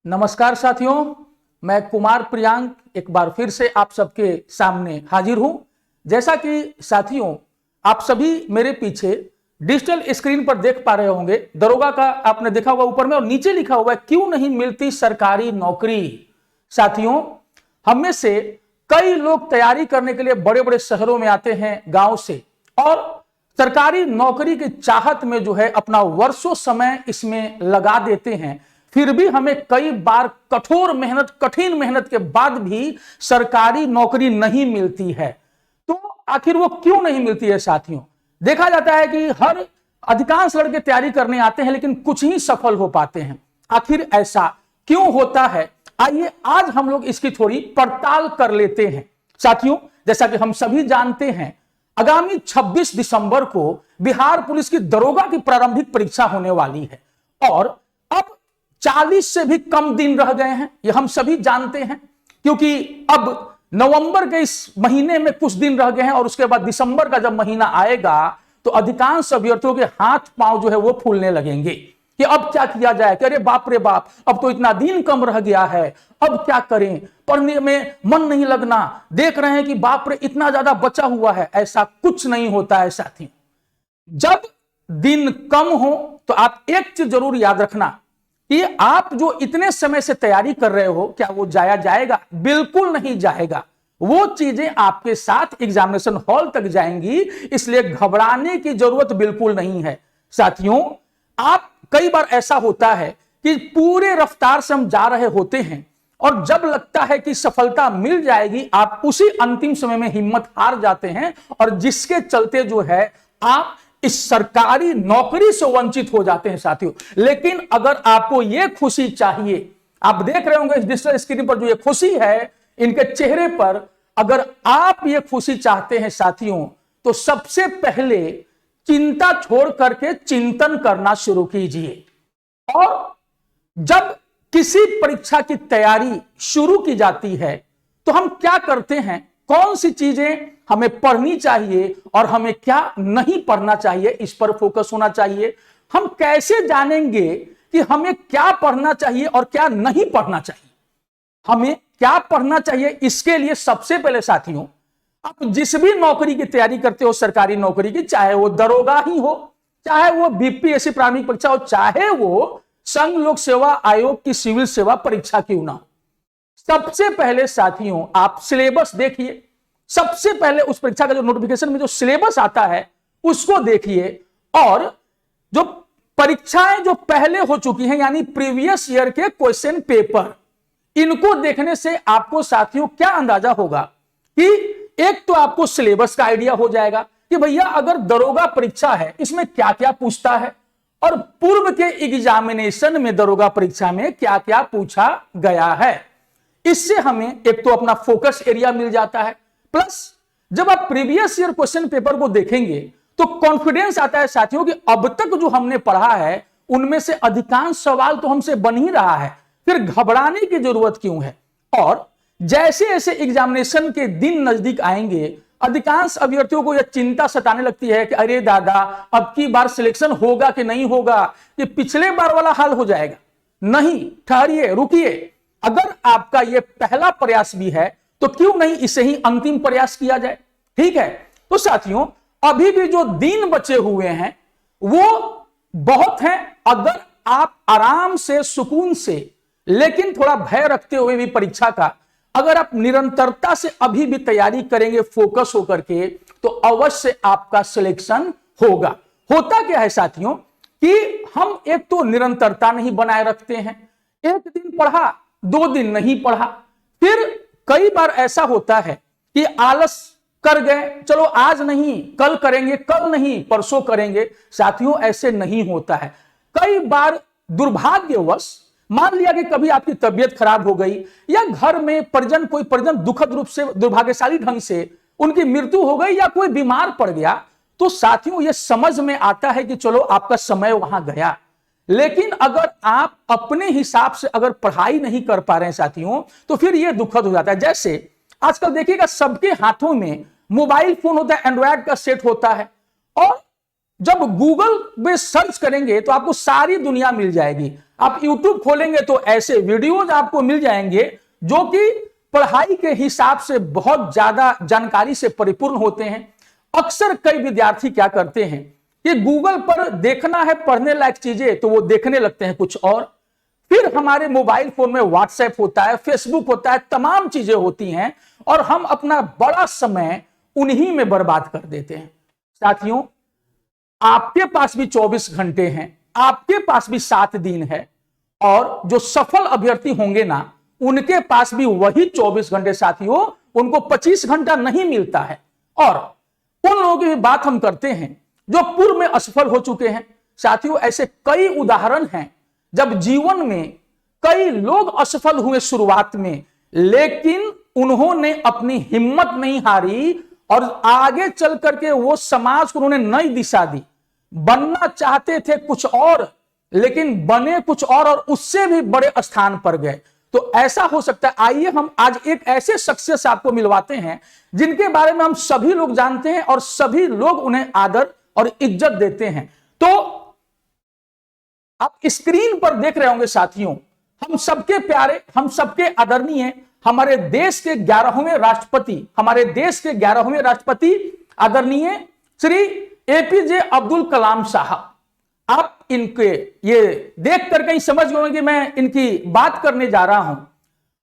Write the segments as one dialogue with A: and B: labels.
A: नमस्कार साथियों, मैं कुमार प्रियांक एक बार फिर से आप सबके सामने हाजिर हूं। जैसा कि साथियों आप सभी मेरे पीछे डिजिटल स्क्रीन पर देख पा रहे होंगे, दरोगा का आपने देखा होगा ऊपर में और नीचे लिखा हुआ है क्यों नहीं मिलती सरकारी नौकरी। साथियों, हम में से कई लोग तैयारी करने के लिए बड़े बड़े शहरों में आते हैं गांव से, और सरकारी नौकरी की चाहत में जो है अपना वर्षों समय इसमें लगा देते हैं। फिर भी हमें कई बार कठिन मेहनत के बाद भी सरकारी नौकरी नहीं मिलती है। तो आखिर वो क्यों नहीं मिलती है साथियों? देखा जाता है कि हर अधिकांश लड़के तैयारी करने आते हैं लेकिन कुछ ही सफल हो पाते हैं। आखिर ऐसा क्यों होता है? आइए आज हम लोग इसकी थोड़ी पड़ताल कर लेते हैं। साथियों, जैसा कि हम सभी जानते हैं, आगामी 26 दिसंबर को बिहार पुलिस की दरोगा की प्रारंभिक परीक्षा होने वाली है और अब 40 से भी कम दिन रह गए हैं। यह हम सभी जानते हैं, क्योंकि अब नवंबर के इस महीने में कुछ दिन रह गए हैं और उसके बाद दिसंबर का जब महीना आएगा तो अधिकांश अभ्यर्थियों के हाथ पांव जो है वो फूलने लगेंगे कि अब क्या किया जाए, कि अरे बाप रे बाप, अब तो इतना दिन कम रह गया है, अब क्या करें, पढ़ने में मन नहीं लगना, देख रहे हैं कि बाप रे इतना ज्यादा बचा हुआ है। ऐसा कुछ नहीं होता है साथी। जब दिन कम हो तो आप एक चीज जरूर याद रखना कि आप जो इतने समय से तैयारी कर रहे हो, क्या वो जाया जाएगा? बिल्कुल नहीं जाएगा। वो चीजें आपके साथ एग्जामिनेशन हॉल तक जाएंगी, इसलिए घबराने की जरूरत बिल्कुल नहीं है। साथियों, आप कई बार ऐसा होता है कि पूरे रफ्तार से हम जा रहे होते हैं और जब लगता है कि सफलता मिल जाएगी, आप उसी अंतिम समय में हिम्मत हार जाते हैं और जिसके चलते जो है आप इस सरकारी नौकरी से वंचित हो जाते हैं साथियों। लेकिन अगर आपको यह खुशी चाहिए, आप देख रहे होंगे इस डिजिटल स्क्रीन पर जो ये खुशी है इनके चेहरे पर, अगर आप ये खुशी चाहते हैं साथियों, तो सबसे पहले चिंता छोड़ करके चिंतन करना शुरू कीजिए। और जब किसी परीक्षा की तैयारी शुरू की जाती है तो हम क्या करते हैं, कौन सी चीजें हमें पढ़नी चाहिए और हमें क्या नहीं पढ़ना चाहिए, इस पर फोकस होना चाहिए। हम कैसे जानेंगे कि हमें क्या पढ़ना चाहिए और क्या नहीं पढ़ना चाहिए? हमें क्या पढ़ना चाहिए, इसके लिए सबसे पहले साथियों, आप जिस भी नौकरी की तैयारी करते हो, सरकारी नौकरी की, चाहे वो दरोगा ही हो, चाहे वो बीपीएससी प्रारंभिक परीक्षा हो, चाहे वो संघ लोक सेवा आयोग की सिविल सेवा परीक्षा क्यों ना हो, सबसे पहले साथियों आप सिलेबस देखिए। सबसे पहले उस परीक्षा का जो नोटिफिकेशन में जो सिलेबस आता है उसको देखिए, और जो परीक्षाएं जो पहले हो चुकी हैं यानी प्रीवियस ईयर के क्वेश्चन पेपर, इनको देखने से आपको साथियों क्या अंदाजा होगा कि एक तो आपको सिलेबस का आइडिया हो जाएगा कि भैया अगर दरोगा परीक्षा है इसमें क्या क्या पूछता है और पूर्व के एग्जामिनेशन में दरोगा परीक्षा में क्या क्या पूछा गया है। इससे हमें एक तो अपना फोकस एरिया मिल जाता है, प्लस जब आप प्रीवियस ईयर क्वेश्चन पेपर को देखेंगे तो कॉन्फिडेंस आता है साथियों कि अब तक जो हमने पढ़ा है उनमें से अधिकांश सवाल तो हमसे बन ही रहा है, फिर घबराने की जरूरत क्यों है। और जैसे जैसे एग्जामिनेशन के दिन नजदीक आएंगे, अधिकांश अभ्यर्थियों को यह चिंता सताने लगती है कि अरे दादा, अब की बार सिलेक्शन होगा कि नहीं होगा, कि पिछले बार वाला हाल हो जाएगा। नहीं, ठहरिए, रुकिए। अगर आपका यह पहला प्रयास भी है तो क्यों नहीं इसे ही अंतिम प्रयास किया जाए? ठीक है। तो साथियों, अभी भी जो दिन बचे हुए हैं वो बहुत हैं। अगर आप आराम से, सुकून से, लेकिन थोड़ा भय रखते हुए भी परीक्षा का, अगर आप निरंतरता से अभी भी तैयारी करेंगे फोकस होकर के, तो अवश्य आपका सिलेक्शन होगा। होता क्या है साथियों कि हम एक तो निरंतरता नहीं बनाए रखते हैं, एक दिन पढ़ा, 2 दिन नहीं पढ़ा, फिर कई बार ऐसा होता है कि आलस कर गए, चलो आज नहीं कल करेंगे, कल नहीं परसों करेंगे। साथियों, ऐसे नहीं होता है। कई बार दुर्भाग्यवश मान लिया कि कभी आपकी तबीयत खराब हो गई या घर में कोई परिजन दुखद रूप से, दुर्भाग्यशाली ढंग से उनकी मृत्यु हो गई या कोई बीमार पड़ गया, तो साथियों यह समझ में आता है कि चलो आपका समय वहां गया। लेकिन अगर आप अपने हिसाब से अगर पढ़ाई नहीं कर पा रहे हैं साथियों, तो फिर यह दुखद हो जाता है। जैसे आजकल देखिएगा सबके हाथों में मोबाइल फोन होता है, एंड्रॉयड का सेट होता है, और जब गूगल में सर्च करेंगे तो आपको सारी दुनिया मिल जाएगी। आप यूट्यूब खोलेंगे तो ऐसे वीडियोज आपको मिल जाएंगे जो कि पढ़ाई के हिसाब से बहुत ज्यादा जानकारी से परिपूर्ण होते हैं। अक्सर कई विद्यार्थी क्या करते हैं कि गूगल पर देखना है पढ़ने लायक चीजें तो वो देखने लगते हैं कुछ और, फिर हमारे मोबाइल फोन में व्हाट्सएप होता है, फेसबुक होता है, तमाम चीजें होती हैं और हम अपना बड़ा समय उन्हीं में बर्बाद कर देते हैं। साथियों, आपके पास भी 24 घंटे हैं, आपके पास भी 7 दिन है और जो सफल अभ्यर्थी होंगे ना उनके पास भी वही 24 घंटे साथियों, उनको 25 घंटा नहीं मिलता है। और उन लोगों की भी बात हम करते हैं जो पूर्व में असफल हो चुके हैं। साथियों, ऐसे कई उदाहरण हैं जब जीवन में कई लोग असफल हुए शुरुआत में, लेकिन उन्होंने अपनी हिम्मत नहीं हारी और आगे चल करके वो समाज को उन्होंने नई दिशा दी। बनना चाहते थे कुछ और लेकिन बने कुछ और उससे भी बड़े स्थान पर गए। तो ऐसा हो सकता है। आइए हम आज एक ऐसे शख्सियत से आपको मिलवाते हैं जिनके बारे में हम सभी लोग जानते हैं और सभी लोग उन्हें आदर और इज्जत देते हैं। तो आप स्क्रीन पर देख रहे होंगे साथियों, हम सबके प्यारे, हम सबके आदरणीय, हमारे देश के 11वें राष्ट्रपति आदरणीय श्री एपीजे अब्दुल कलाम साहब। आप इनके ये देख कर कहीं समझ गए कि मैं इनकी बात करने जा रहा हूं।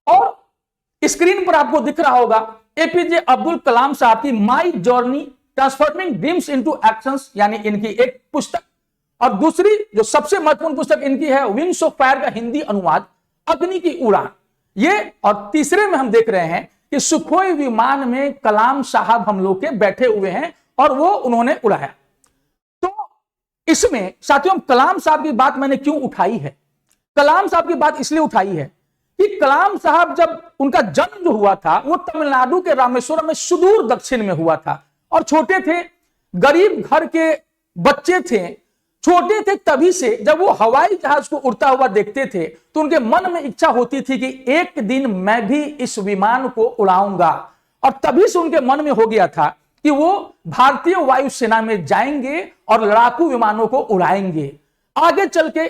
A: और स्क्रीन पर आपको दिख रहा होगा एपीजे अब्दुल कलाम साहब की माई journey transforming dreams into actions, यानी इनकी एक पुस्तक। और दूसरी जो सबसे महत्वपूर्ण पुस्तक इनकी है विंग्स ऑफ फायर का हिंदी अनुवाद अग्नि की उड़ान ये। और तीसरे में हम देख रहे हैं कि सुखोई विमान में कलाम साहब हम लोग के बैठे हुए हैं और वो उन्होंने उड़ाया। तो इसमें साथियों कलाम साहब की बात मैंने क्यों उठाई है? कलाम साहब की बात इसलिए उठाई है कि कलाम साहब जब उनका जन्म जो हुआ था वो तमिलनाडु के रामेश्वरम में सुदूर दक्षिण में हुआ था और छोटे थे, गरीब घर के बच्चे थे, छोटे थे। तभी से जब वो हवाई जहाज को उड़ता हुआ देखते थे तो उनके मन में इच्छा होती थी कि एक दिन मैं भी इस विमान को उड़ाऊंगा। और तभी से उनके मन में हो गया था कि वो भारतीय वायुसेना में जाएंगे और लड़ाकू विमानों को उड़ाएंगे। आगे चल के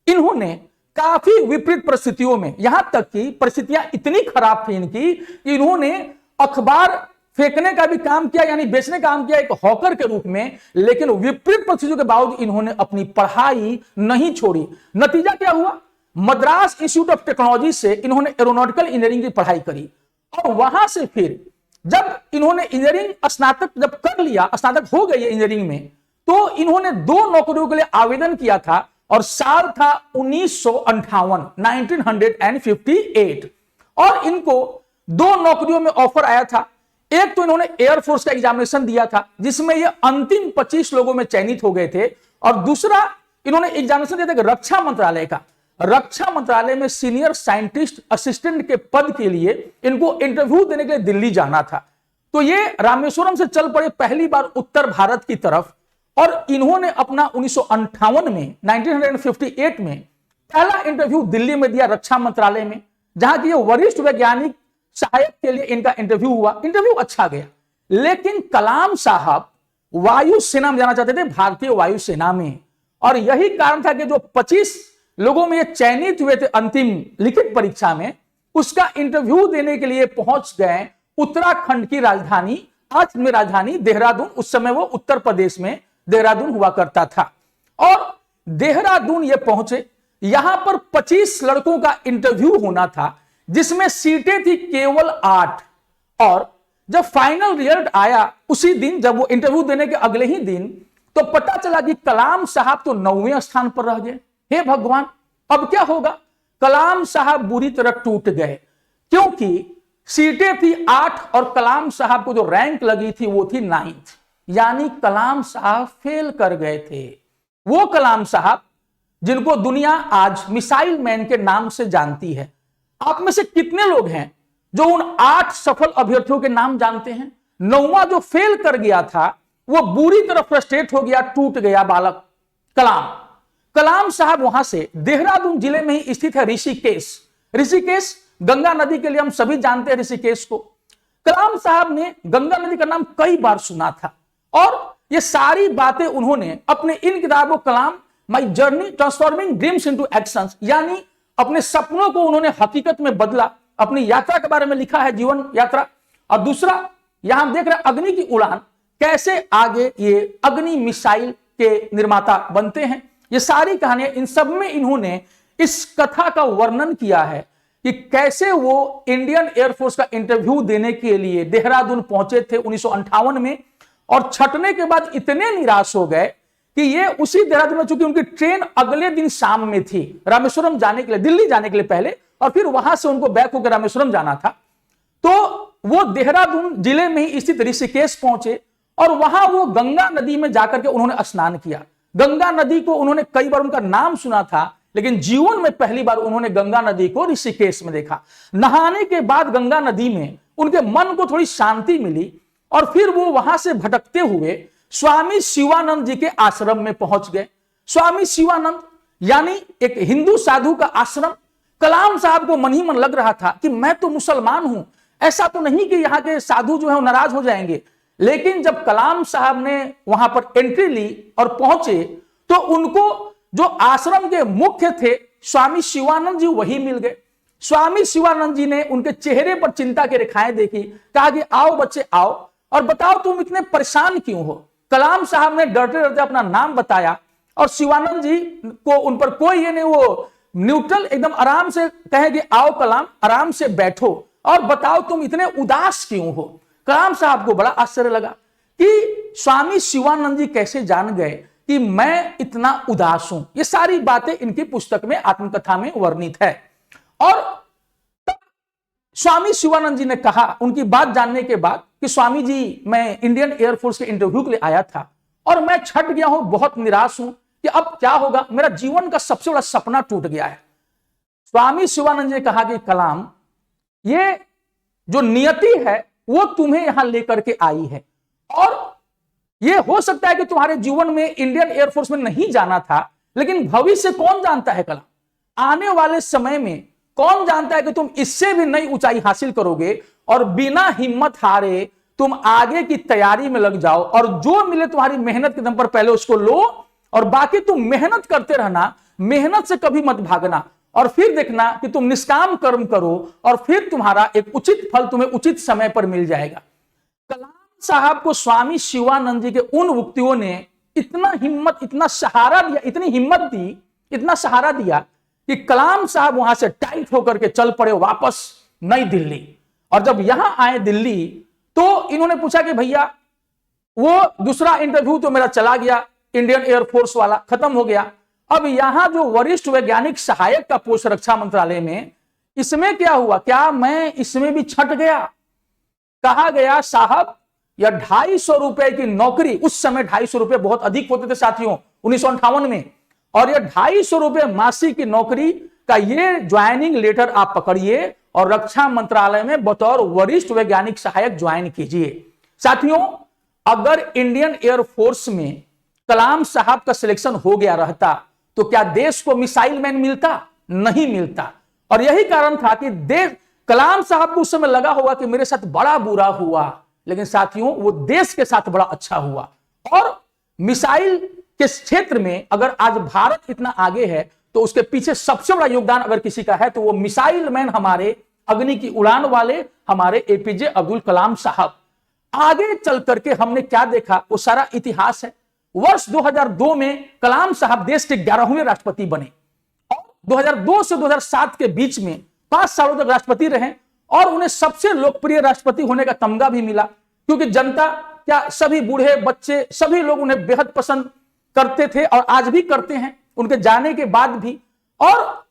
A: इन्होंने काफी विपरीत परिस्थितियों में, यहां तक कि परिस्थितियां इतनी खराब थी इनकी कि इन्होंने अखबार फेंकने का भी काम किया, यानी बेचने का काम किया एक हॉकर के रूप में। लेकिन विपरीत परिस्थितियों के बावजूद इन्होंने अपनी पढ़ाई नहीं छोड़ी। नतीजा क्या हुआ? मद्रास इंस्टीट्यूट ऑफ टेक्नोलॉजी से इन्होंने एरोनॉटिकल इंजीनियरिंग की पढ़ाई करी और वहां से फिर जब इन्होंने इंजीनियरिंग स्नातक जब कर लिया, स्नातक हो गई इंजीनियरिंग में, तो इन्होंने 2 नौकरियों के लिए आवेदन किया था और साल था 1958 और इनको 2 नौकरियों में ऑफर आया था। एक तो इन्होंने एयरफोर्स का एग्जामिनेशन दिया था जिसमें ये अंतिम 25 लोगों में चयनित हो गए थे, और दूसरा इन्होंने एग्जामिनेशन दिया था रक्षा मंत्रालय का। रक्षा मंत्रालय में सीनियर साइंटिस्ट असिस्टेंट के पद के लिए इनको इंटरव्यू देने के लिए दिल्ली जाना था। तो ये रामेश्वरम से चल पड़े पहली बार उत्तर भारत की तरफ और इन्होंने अपना 1958 में पहला इंटरव्यू दिल्ली में दिया रक्षा मंत्रालय में, जहां की वरिष्ठ वैज्ञानिक सहायक के लिए इनका इंटरव्यू हुआ। इंटरव्यू अच्छा गया, लेकिन कलाम साहब वायुसेना में जाना चाहते थे, भारतीय वायुसेना में। और यही कारण था कि जो 25 लोगों में ये चयनित हुए थे अंतिम लिखित परीक्षा में, उसका इंटरव्यू देने के लिए पहुंच गए उत्तराखंड की राजधानी, आज में राजधानी देहरादून, उस समय वो उत्तर प्रदेश में देहरादून हुआ करता था। और देहरादून ये पहुंचे, यहां पर 25 लड़कों का इंटरव्यू होना था जिसमें सीटें थी केवल 8। और जब फाइनल रिजल्ट आया उसी दिन, जब वो इंटरव्यू देने के अगले ही दिन, तो पता चला कि कलाम साहब तो 9वें स्थान पर रह गए। हे भगवान, अब क्या होगा? कलाम साहब बुरी तरह टूट गए, क्योंकि सीटें थी 8 और कलाम साहब को जो रैंक लगी थी वो थी 9th, यानी कलाम साहब फेल कर गए थे। वो कलाम साहब जिनको दुनिया आज मिसाइल मैन के नाम से जानती है। आप में से कितने लोग हैं जो उन 8 सफल अभ्यर्थियों के नाम जानते हैं? 9वां जो फेल कर गया था वो बुरी तरह फ्रस्ट्रेट हो गया, टूट गया बालक कलाम साहब वहां से देहरादून जिले में ही स्थित है ऋषिकेश गंगा नदी के लिए हम सभी जानते हैं ऋषिकेश को। कलाम साहब ने गंगा नदी का नाम कई बार सुना था और ये सारी बातें उन्होंने अपने इन किताबों Kalam my journey transforming dreams into actions, यानी अपने सपनों को उन्होंने हकीकत में बदला, अपनी यात्रा के बारे में लिखा है, जीवन यात्रा। और दूसरा यहां देख रहे अग्नि की उड़ान, कैसे आगे ये अग्नि मिसाइल के निर्माता बनते हैं, ये सारी कहानियां, इन सब में इन्होंने इस कथा का वर्णन किया है कि कैसे वो इंडियन एयरफोर्स का इंटरव्यू देने के लिए देहरादून पहुंचे थे 1958 में, और छटने के बाद इतने निराश हो गए कि ये उसी देहरादून में, चूंकि उनकी ट्रेन अगले दिन शाम में थी रामेश्वरम जाने के लिए, दिल्ली जाने के लिए पहले, और फिर वहां से उनको बैक होकर रामेश्वरम जाना था, तो वो देहरादून जिले में ही स्थित ऋषिकेश पहुंचे और वहां वो गंगा नदी में जाकर के उन्होंने स्नान किया। गंगा नदी को उन्होंने कई बार उनका नाम सुना था, लेकिन जीवन में पहली बार उन्होंने गंगा नदी को ऋषिकेश में देखा। नहाने के बाद गंगा नदी में उनके मन को थोड़ी शांति मिली और फिर वो वहां से भटकते हुए स्वामी शिवानंद जी के आश्रम में पहुंच गए। स्वामी शिवानंद यानी एक हिंदू साधु का आश्रम। कलाम साहब को मन ही मन लग रहा था कि मैं तो मुसलमान हूं, ऐसा तो नहीं कि यहां के साधु जो है वो नाराज हो जाएंगे। लेकिन जब कलाम साहब ने वहां पर एंट्री ली और पहुंचे तो उनको जो आश्रम के मुख्य थे स्वामी शिवानंद जी, वही मिल गए। स्वामी शिवानंद जी ने उनके चेहरे पर चिंता की रेखाएं देखी, कहा कि आओ बच्चे आओ और बताओ तुम इतने परेशान क्यों हो। कलाम साहब ने डरते डरते अपना नाम बताया और शिवानंद जी को उन पर कोई ये नहीं, वो न्यूट्रल एकदम आराम से कहे कि आओ कलाम, आराम से बैठो और बताओ तुम इतने उदास क्यों हो। कलाम साहब को बड़ा आश्चर्य लगा कि स्वामी शिवानंद जी कैसे जान गए कि मैं इतना उदास हूं। ये सारी बातें इनकी पुस्तक में, आत्मकथा में वर्णित है। और स्वामी शिवानंद जी ने कहा उनकी बात जानने के बाद कि स्वामी जी, मैं इंडियन एयरफोर्स के इंटरव्यू के लिए आया था और मैं छट गया हूं, बहुत निराश हूं कि अब क्या होगा, मेरा जीवन का सबसे बड़ा सपना टूट गया है। स्वामी शिवानंद जी ने कहा कि कलाम, ये जो नियति है वो तुम्हें यहां लेकर के आई है और ये हो सकता है कि तुम्हारे जीवन में इंडियन एयरफोर्स में नहीं जाना था, लेकिन भविष्य कौन जानता है कलाम, आने वाले समय में कौन जानता है कि तुम इससे भी नई ऊंचाई हासिल करोगे और बिना हिम्मत हारे तुम आगे की तैयारी में लग जाओ और जो मिले तुम्हारी मेहनत के दम पर पहले उसको लो और बाकी तुम मेहनत करते रहना, मेहनत से कभी मत भागना और फिर देखना कि तुम निष्काम कर्म करो और फिर तुम्हारा एक उचित फल तुम्हें उचित समय पर मिल जाएगा। कलाम साहब को स्वामी शिवानंद जी के उन उक्तियों ने इतना हिम्मत, इतना सहारा दिया, इतनी हिम्मत दी, इतना सहारा दिया कि कलाम साहब वहां से टाइट होकर के चल पड़े वापस नई दिल्ली। और जब यहां आए दिल्ली तो इन्होंने पूछा कि भैया, वो दूसरा इंटरव्यू तो मेरा चला गया, इंडियन एयरफोर्स वाला खत्म हो गया, अब यहां जो वरिष्ठ वैज्ञानिक सहायक का पोस्ट रक्षा मंत्रालय में, इसमें क्या हुआ, क्या मैं इसमें भी छट गया। कहा गया साहब, यह 250 रुपए की नौकरी, उस समय 250 रुपए बहुत अधिक होते थे साथियों 1958 में, और यह 250 रुपए मासिक की नौकरी का ये ज्वाइनिंग लेटर आप पकड़िए और रक्षा मंत्रालय में बतौर वरिष्ठ वैज्ञानिक सहायक ज्वाइन कीजिए। साथियों, अगर इंडियन एयरफोर्स में कलाम साहब का सिलेक्शन हो गया रहता तो क्या देश को मिसाइल मैन मिलता? नहीं मिलता। और यही कारण था कि देश, कलाम साहब को उस समय लगा होगा कि मेरे साथ बड़ा बुरा हुआ, लेकिन साथियों वो देश के साथ बड़ा अच्छा हुआ। और मिसाइल के क्षेत्र में अगर आज भारत इतना आगे है तो उसके पीछे सबसे बड़ा योगदान अगर किसी का है तो वो मिसाइल मैन, हमारे अग्नि की उड़ान वाले हमारे एपीजे अब्दुल कलाम साहब। आगे चल करके हमने क्या देखा वो सारा इतिहास है। वर्ष 2002 में कलाम साहब देश के 11वें राष्ट्रपति बने और 2002 से 2007 के बीच में 5 सालों तक राष्ट्रपति रहे और उन्हें सबसे लोकप्रिय राष्ट्रपति होने का तमगा भी मिला, क्योंकि जनता, क्या सभी बूढ़े बच्चे सभी लोग उन्हें बेहद पसंद करते थे और आज भी करते हैं उनके जाने के बाद भी। और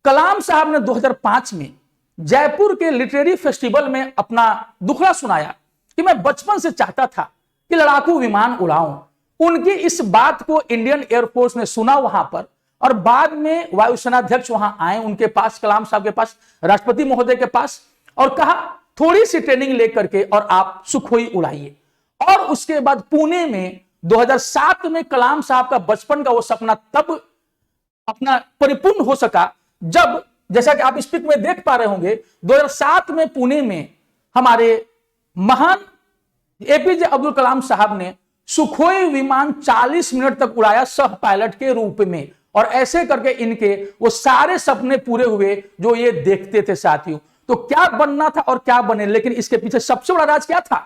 A: कलाम साहब ने 2005 में जयपुर के लिटरेरी फेस्टिवल में अपना दुखड़ा सुनाया कि मैं बचपन से चाहता था कि लड़ाकू विमान उड़ाऊं। उनकी इस बात को इंडियन एयरफोर्स ने सुना वहां पर और बाद में वायुसेनाध्यक्ष वहां आए उनके पास, कलाम साहब के पास, राष्ट्रपति महोदय के पास, और कहा थोड़ी सी ट्रेनिंग लेकर के और आप सुखोई उड़ाइए। और उसके बाद पुणे में 2007 में कलाम साहब का बचपन का वो सपना तब अपना परिपूर्ण हो सका जब, जैसा कि आप इस पिक में देख पा रहे होंगे, 2007 में पुणे में हमारे महान एपीजे अब्दुल कलाम साहब ने सुखोई विमान 40 मिनट तक उड़ाया सह पायलट के रूप में, और ऐसे करके इनके वो सारे सपने पूरे हुए जो ये देखते थे साथियों। तो क्या बनना था और क्या बने, लेकिन इसके पीछे सबसे बड़ा राज क्या था?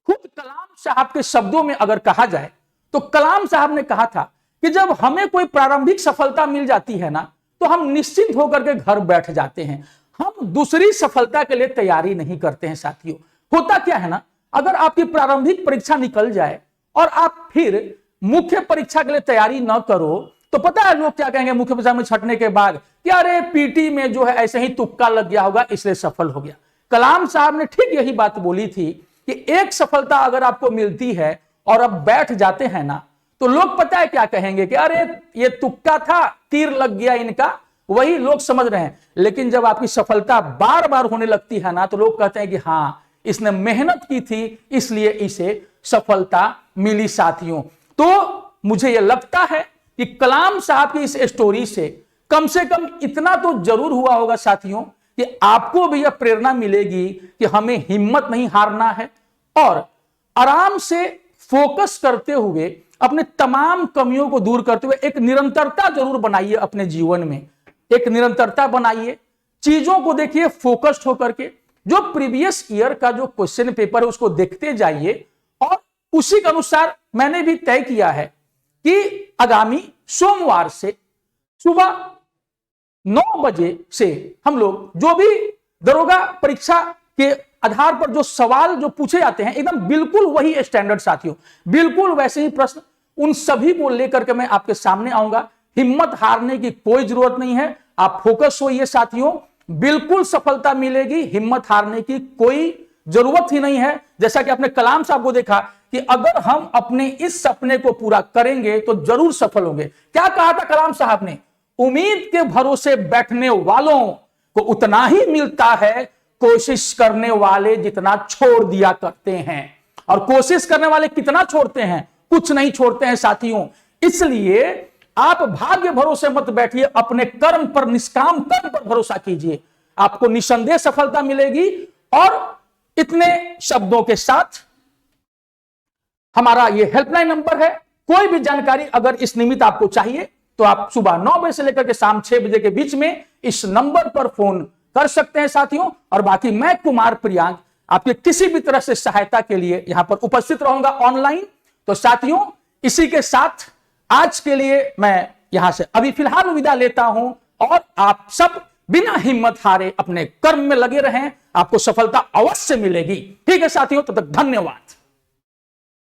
A: खुद कलाम साहब के शब्दों में अगर कहा जाए तो कलाम साहब ने कहा था कि जब हमें कोई प्रारंभिक सफलता मिल जाती है ना, तो हम निश्चिंत होकर के घर बैठ जाते हैं, हम दूसरी सफलता के लिए तैयारी नहीं करते हैं साथियों। होता क्या है ना, अगर आपकी प्रारंभिक परीक्षा निकल जाए और आप फिर मुख्य परीक्षा के लिए तैयारी न करो, तो पता है लोग क्या कहेंगे मुख्य परीक्षा में छटने के बाद कि अरे पीटी में जो है ऐसे ही तुक्का लग गया होगा इसलिए सफल हो गया। कलाम साहब ने ठीक यही बात बोली थी कि एक सफलता अगर आपको मिलती है और अब बैठ जाते हैं ना, तो लोग पता है क्या कहेंगे कि अरे ये तुक्का था, तीर लग गया इनका, वही लोग समझ रहे हैं। लेकिन जब आपकी सफलता बार बार होने लगती है ना, तो लोग कहते हैं कि हाँ इसने मेहनत की थी इसलिए इसे सफलता मिली साथियों। तो मुझे यह लगता है कि कलाम साहब की इस स्टोरी से कम इतना तो जरूर हुआ होगा साथियों कि आपको भी यह प्रेरणा मिलेगी कि हमें हिम्मत नहीं हारना है और आराम से फोकस करते हुए अपने तमाम कमियों को दूर करते हुए एक निरंतरता जरूर बनाइए अपने जीवन में, एक निरंतरता बनाइए, चीजों को देखिए फोकस्ड होकर के, जो प्रीवियस ईयर का जो क्वेश्चन पेपर है उसको देखते जाइए और उसी के अनुसार मैंने भी तय किया है कि आगामी सोमवार से सुबह 9 बजे से हम लोग जो भी दरोगा परीक्षा के आधार पर जो सवाल जो पूछे जाते हैं एकदम बिल्कुल वही स्टैंडर्ड साथियों, बिल्कुल वैसे ही प्रश्न, उन सभी को लेकर के मैं आपके सामने आऊंगा। हिम्मत हारने की कोई जरूरत नहीं है, आप फोकस होइए साथियों, बिल्कुल सफलता मिलेगी, हिम्मत हारने की कोई जरूरत ही नहीं है। जैसा कि आपने कलाम साहब को देखा कि अगर हम अपने इस सपने को पूरा करेंगे तो जरूर सफल होंगे। क्या कहा था कलाम साहब ने? उम्मीद के भरोसे बैठने वालों को उतना ही मिलता है कोशिश करने वाले जितना छोड़ दिया करते हैं। और कोशिश करने वाले कितना छोड़ते हैं? कुछ नहीं छोड़ते हैं साथियों। इसलिए आप भाग्य भरोसे मत बैठिए, अपने कर्म पर, निष्काम कर्म पर भरोसा कीजिए, आपको निसंदेह सफलता मिलेगी। और इतने शब्दों के साथ हमारा ये हेल्पलाइन नंबर है, कोई भी जानकारी अगर इस निमित्त आपको चाहिए तो आप सुबह 9 बजे से लेकर के शाम 6 बजे के बीच में इस नंबर पर फोन कर सकते हैं साथियों। और बाकी मैं कुमार प्रियांक आपके किसी भी तरह से सहायता के लिए यहां पर उपस्थित रहूंगा ऑनलाइन। तो साथियों इसी के साथ आज के लिए मैं यहां से अभी फिलहाल विदा लेता हूं और आप सब बिना हिम्मत हारे अपने कर्म में लगे रहें, आपको सफलता अवश्य मिलेगी। ठीक है साथियों, तब तक धन्यवाद।